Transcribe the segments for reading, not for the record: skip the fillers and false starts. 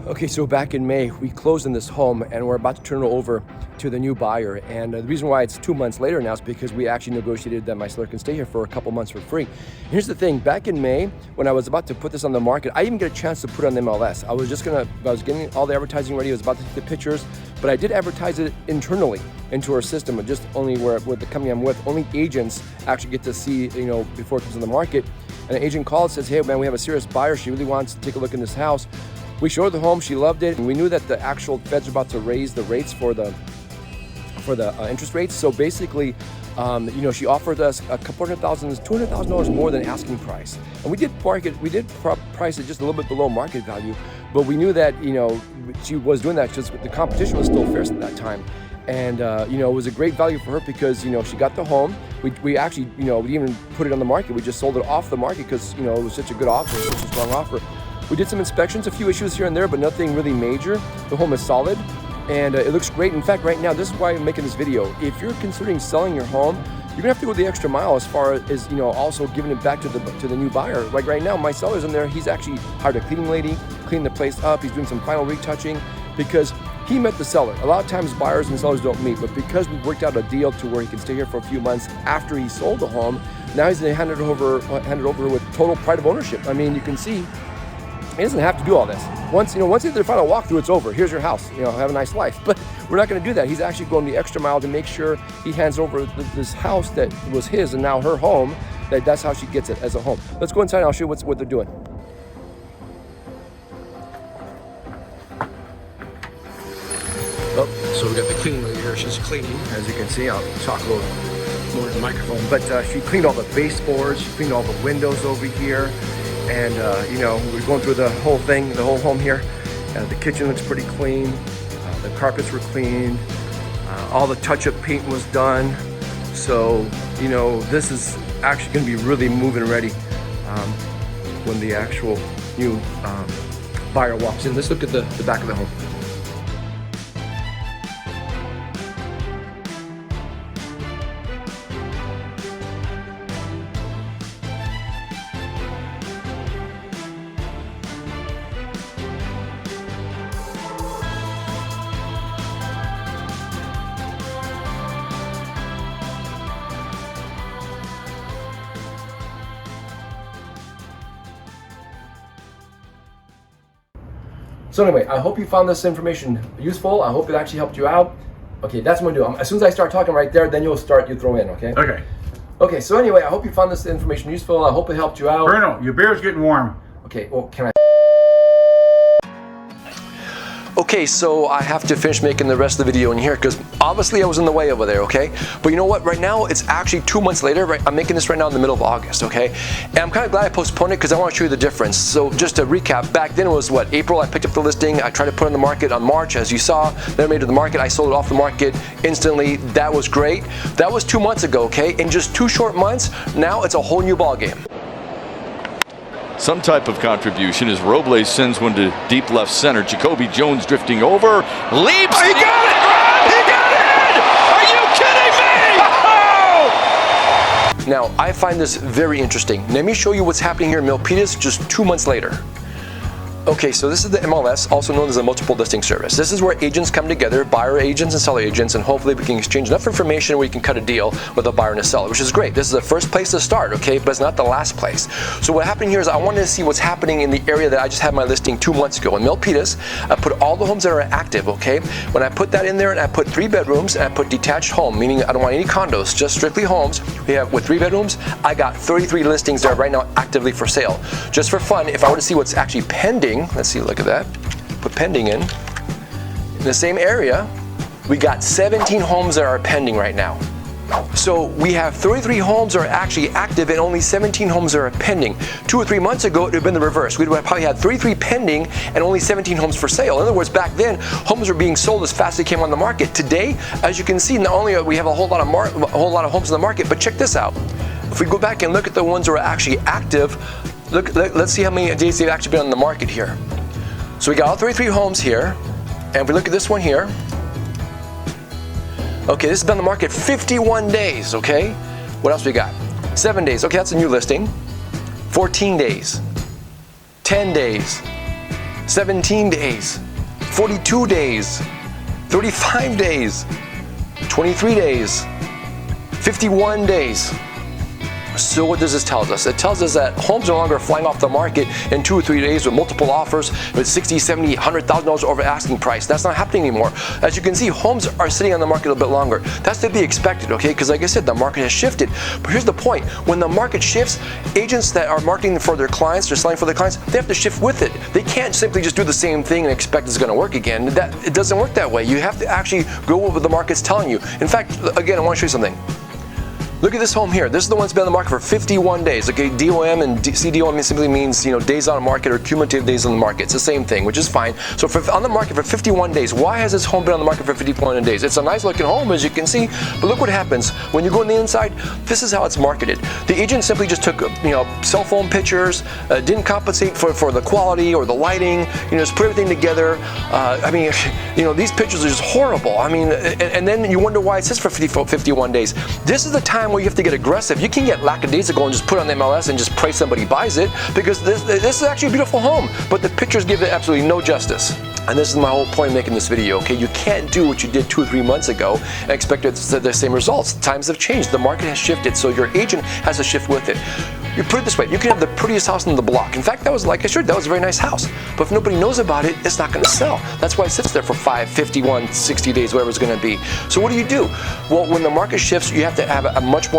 Okay, so back in May, we closed on this home and we're about to turn it over to the new buyer. And the reason why it's 2 months later now is because we actually negotiated that my seller can stay here for a couple months for free. And here's the thing, back in May, when I was about to put this on the market, I didn't get a chance to put it on the MLS. I was getting all the advertising ready, I was about to take the pictures, but I did advertise it internally into our system, and just only with the company I'm with, only agents actually get to see, before it comes on the market. And an agent called and says, hey man, we have a serious buyer, she really wants to take a look in this house. We showed her the home, she loved it, and we knew that the actual Fed's are about to raise the rates for the interest rates. So basically, she offered us a couple $200,000 more than asking price. And we did price it just a little bit below market value, but we knew that, she was doing that because the competition was still fierce at that time. And, it was a great value for her because, she got the home. We actually, we didn't even put it on the market. We just sold it off the market because, it was such a good offer, such a strong offer. We did some inspections, a few issues here and there, but nothing really major. The home is solid and it looks great. In fact, right now, this is why I'm making this video. If you're considering selling your home, you're gonna have to go the extra mile as far as, also giving it back to the new buyer. Like right now, my seller's in there, he's actually hired a cleaning lady, cleaned the place up, he's doing some final retouching because he met the seller. A lot of times buyers and sellers don't meet, but because we worked out a deal to where he can stay here for a few months after he sold the home, now he's gonna hand it over with total pride of ownership. I mean, you can see, he doesn't have to do all this. Once they do their final walkthrough, it's over. Here's your house. Have a nice life. But we're not going to do that. He's actually going the extra mile to make sure he hands over this house that was his and now her home. That's how she gets it as a home. Let's go inside and I'll show you what they're doing. Oh, so we got the cleaning lady here. She's cleaning, as you can see. I'll talk a little more in the microphone. But she cleaned all the baseboards. She cleaned all the windows over here. And, we're going through the whole thing, the whole home here. The kitchen looks pretty clean. The carpets were cleaned. All the touch-up paint was done. So, this is actually going to be really move-in ready when the actual new buyer walks in. Let's look at the back of the home. So anyway, I hope you found this information useful. I hope it actually helped you out. Okay, that's what I'm gonna do. As soon as I start talking right there, then you throw in, okay? Okay. Okay, so anyway, I hope you found this information useful. I hope it helped you out. Bruno, your beer's getting warm. Okay, well, can I? Okay, so I have to finish making the rest of the video in here because obviously I was in the way over there, okay? But you know what, right now it's actually 2 months later, right? I'm making this right now in the middle of August, okay? And I'm kind of glad I postponed it because I want to show you the difference. So just to recap, back then it was what, April, I picked up the listing, I tried to put it on the market on March, as you saw, then I made it to the market, I sold it off the market instantly. That was great. That was 2 months ago, okay? In just 2 short months, now it's a whole new ball game. Some type of contribution as Robles sends one to deep left center. Jacoby Jones drifting over, leaps. Oh, he got it! He got it! Are you kidding me? Oh! Now, I find this very interesting. Let me show you what's happening here in Milpitas just 2 months later. Okay, so this is the MLS, also known as a multiple listing service. This is where agents come together, buyer agents and seller agents, and hopefully we can exchange enough information where we can cut a deal with a buyer and a seller, which is great. This is the first place to start, okay, but it's not the last place. So what happened here is I wanted to see what's happening in the area that I just had my listing 2 months ago. In Milpitas, I put all the homes that are active, okay? When I put that in there and I put 3 bedrooms and I put detached home, meaning I don't want any condos, just strictly homes, we have with 3 bedrooms, I got 33 listings that are right now actively for sale. Just for fun, if I were to see what's actually pending, let's see, look at that. Put pending in the same area, we got 17 homes that are pending right now. So we have 33 homes that are actually active and only 17 homes that are pending. 2 or 3 months ago, it would have been the reverse. We'd have probably had 33 pending and only 17 homes for sale. In other words, back then, homes were being sold as fast as they came on the market. Today, as you can see, not only we have a whole lot of homes in the market, but check this out. If we go back and look at the ones that are actually active, let's see how many days they've actually been on the market here. So we got all 33 homes here, and if we look at this one here, okay, this has been on the market 51 days, okay? What else we got? 7 days, okay, that's a new listing. 14 days, 10 days, 17 days, 42 days, 35 days, 23 days, 51 days. So what does this tell us? It tells us that homes are no longer flying off the market in 2 or 3 days with multiple offers with $60, $70, $100,000 over asking price. That's not happening anymore. As you can see, homes are sitting on the market a little bit longer. That's to be expected, okay? Because like I said, the market has shifted. But here's the point. When the market shifts, agents that are marketing for their clients, they're selling for their clients, they have to shift with it. They can't simply just do the same thing and expect it's going to work again. It doesn't work that way. You have to actually go with what the market's telling you. In fact, again, I want to show you something. Look at this home here. This is the one that's been on the market for 51 days. Okay, DOM and CDOM simply means, days on the market or cumulative days on the market. It's the same thing, which is fine. So on the market for 51 days, why has this home been on the market for 51 days? It's a nice looking home, as you can see, but look what happens when you go on the inside. This is how it's marketed. The agent simply just took, cell phone pictures, didn't compensate for the quality or the lighting. Just put everything together. These pictures are just horrible. And then you wonder why it says for 51 days. This is the time where you have to get aggressive. You can get lackadaisical and just put on the MLS and just pray somebody buys it, because this is actually a beautiful home, but the pictures give it absolutely no justice. And this is my whole point of making this video, okay? You can't do what you did 2 or 3 months ago and expect the same results. Times have changed. The market has shifted, so your agent has to shift with it. You put it this way, you can have the prettiest house on the block. In fact, that was a very nice house. But if nobody knows about it, it's not gonna sell. That's why it sits there for 5, 51, 60 days, whatever it's gonna be. So what do? Well, when the market shifts, you have to have a much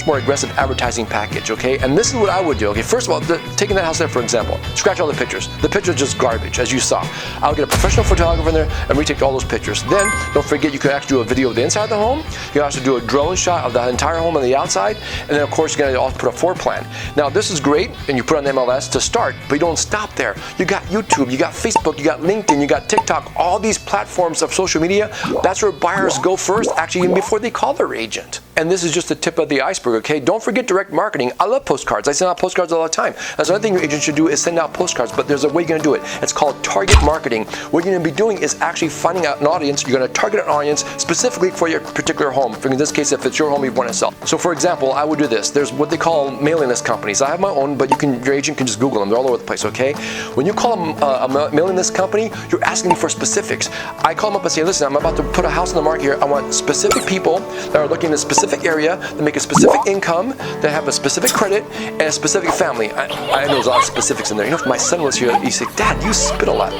more aggressive advertising package, okay? And this is what I would do, okay? First of all, taking that house there, for example, scratch all the pictures. The pictures are just garbage, as you saw. I'll get a professional photographer in there and retake all those pictures. Then, don't forget, you can actually do a video of the inside of the home. You can also do a drone shot of the entire home on the outside. And then, of course, you're gonna also put a floor plan. Now, this is great, and you put on the MLS to start, but you don't stop there. You got YouTube, you got Facebook, you got LinkedIn, you got TikTok, all these platforms of social media. That's where buyers go first, actually, even before they call their agent. And this is just the tip of the iceberg, okay? Don't forget direct marketing. I love postcards. I send out postcards all the time. That's another thing your agent should do, is send out postcards, but there's a way you're gonna do it. It's called target marketing. What you're gonna be doing is actually finding out an audience. You're gonna target an audience specifically for your particular home. In this case, if it's your home you want to sell. So for example, I would do this. There's what they call mailing list companies. I have my own, but your agent can just Google them. They're all over the place, okay? When you call them a mailing list company, you're asking them for specifics. I call them up and say, listen, I'm about to put a house on the market here. I want specific people that are looking in a specific area, that make a specific income, that have a specific credit, and a specific family. I know there's a lot of specifics in there. If my son was here, he'd say, Dad, you spit a lot.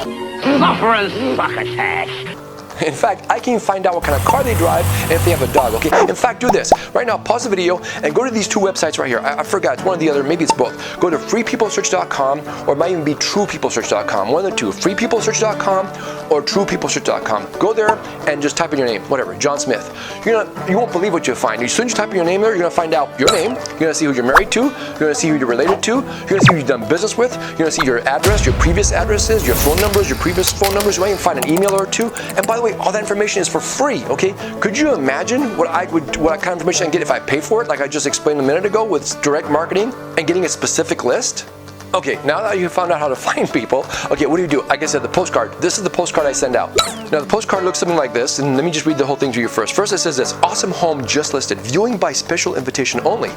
Suffering succotash. In fact, I can find out what kind of car they drive and if they have a dog, okay? In fact, do this. Right now, pause the video and go to these 2 websites right here. I forgot, it's one or the other, maybe it's both. Go to freepeoplesearch.com, or it might even be truepeoplesearch.com. One of the two, freepeoplesearch.com or truepeoplesearch.com. Go there and just type in your name, whatever, John Smith. You won't believe what you'll find. As soon as you type in your name there, you're gonna find out your name, you're gonna see who you're married to, you're gonna see who you're related to, you're gonna see who you've done business with, you're gonna see your address, your previous addresses, your phone numbers, your previous phone numbers. You might even find an email or 2. And by the way, all that information is for free, okay? Could you imagine what kind of information I can get if I pay for it, like I just explained a minute ago with direct marketing and getting a specific list? Okay, now that you found out how to find people, okay, what do? Like I said, the postcard. This is the postcard I send out. Now, the postcard looks something like this, and let me just read the whole thing to you first. First, it says this: awesome home just listed, viewing by special invitation only.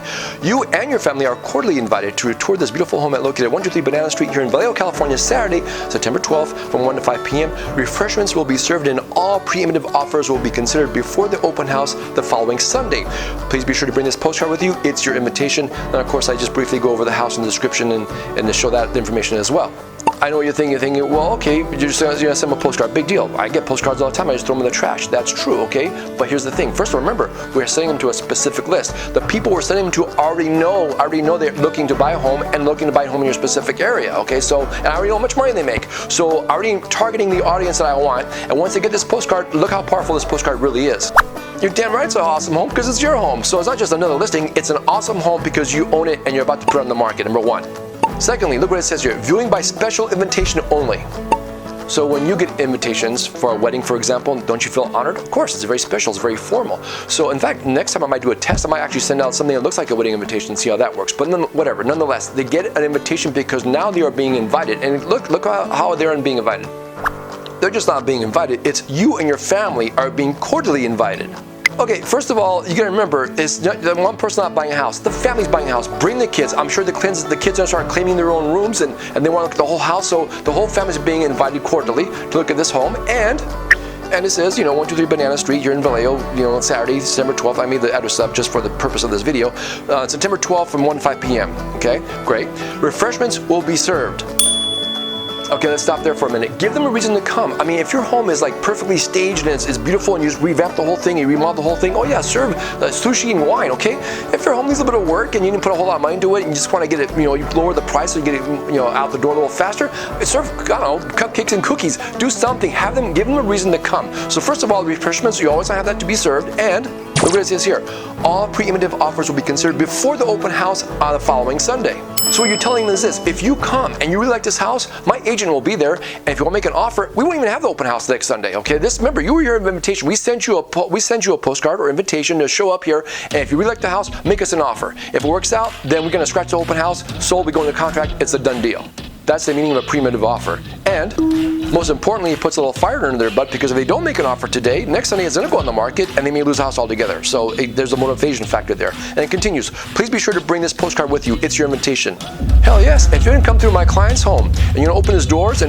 You and your family are cordially invited to tour this beautiful home located at 123 Banana Street here in Vallejo, California, Saturday, September 12th from 1 to 5 p.m. Refreshments will be served, and all preemptive offers will be considered before the open house the following Sunday. Please be sure to bring this postcard with you. It's your invitation. And of course, I just briefly go over the house in the description and to show that information as well. I know what you're thinking. You're thinking, well, okay, you're just gonna send me a postcard. Big deal. I get postcards all the time. I just throw them in the trash. That's true, okay? But here's the thing. First, remember, we're sending them to a specific list. The people we're sending them to already know they're looking to buy a home and looking to buy a home in your specific area, okay? So, and I already know how much money they make. So, I already targeting the audience that I want. And once they get this postcard, look how powerful this postcard really is. You're damn right it's an awesome home because it's your home. So it's not just another listing. It's an awesome home because you own it and you're about to put it on the market, number 1. Secondly, look what it says here, viewing by special invitation only. So when you get invitations for a wedding, for example, don't you feel honored? Of course, it's very special, it's very formal. So in fact, next time I might do a test, I might actually send out something that looks like a wedding invitation and see how that works. But whatever, nonetheless, they get an invitation because now they are being invited. And look how they're being invited. They're just not being invited, it's you and your family are being cordially invited. Okay, first of all, you gotta remember, it's not the one person not buying a house. The family's buying a house. Bring the kids. I'm sure the kids are gonna start claiming their own rooms and they wanna look at the whole house. So the whole family's being invited quarterly to look at this home. And this is, 123 Banana Street here in Vallejo, on Saturday, September 12th. I made the address up just for the purpose of this video. September 12th from 1 to 5 p.m. Okay, great. Refreshments will be served. Okay, let's stop there for a minute. Give them a reason to come. I mean, if your home is like perfectly staged and it's beautiful and you just revamp the whole thing, you remodel the whole thing, oh yeah, serve sushi and wine, okay? If your home needs a little bit of work and you didn't put a whole lot of money into it and you just want to get it, you lower the price so you get it, out the door a little faster, serve, I don't know, cupcakes and cookies. Do something. Give them a reason to come. So first of all, the refreshments, you always have that to be served, and look what it says here. All preemptive offers will be considered before the open house on the following Sunday. So what you're telling them is this: if you come and you really like this house, my agent will be there, and if you want to make an offer, we won't even have the open house next Sunday. Okay, remember, you were your invitation. We sent you a postcard or invitation to show up here, and if you really like the house, make us an offer. If it works out, then we're gonna scratch the open house, sold, we go into contract, it's a done deal. That's the meaning of a preemptive offer. And most importantly, it puts a little fire under their butt, because if they don't make an offer today, next Sunday it's going to go on the market and they may lose the house altogether. So there's a motivation factor there. And it continues. Please be sure to bring this postcard with you. It's your invitation. Hell yes. If you're going to come through my client's home and you're going to open his doors,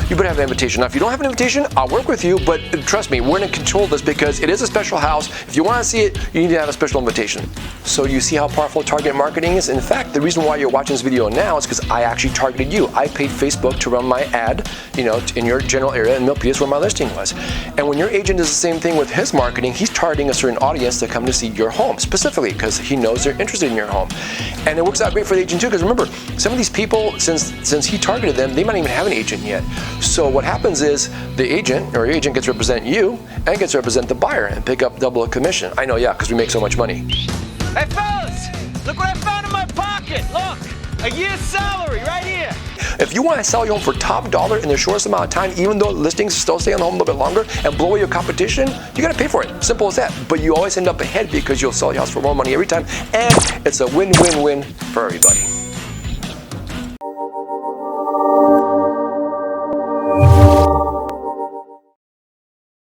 you better have an invitation. Now, if you don't have an invitation, I'll work with you, but trust me, we're going to control this because it is a special house. If you want to see it, you need to have a special invitation. So you see how powerful target marketing is? In fact, the reason why you're watching this video now is because I actually targeted you. I paid Facebook to run my ad, in your general area in Milpitas where my listing was. And when your agent does the same thing with his marketing, he's targeting a certain audience to come to see your home specifically because he knows they're interested in your home. And it works out great for the agent too, because remember, some of these people, since he targeted them, they might not even have an agent yet. So what happens is the agent or your agent gets to represent you and gets to represent the buyer and pick up double a commission. I know, yeah, because we make so much money. Hey, fellas, look what I found in my pocket. Look, a year's salary right here. If you want to sell your home for top dollar in the shortest amount of time, even though listings still stay on the home a little bit longer and blow away your competition, you got to pay for it. Simple as that. But you always end up ahead because you'll sell your house for more money every time, and it's a win-win-win for everybody.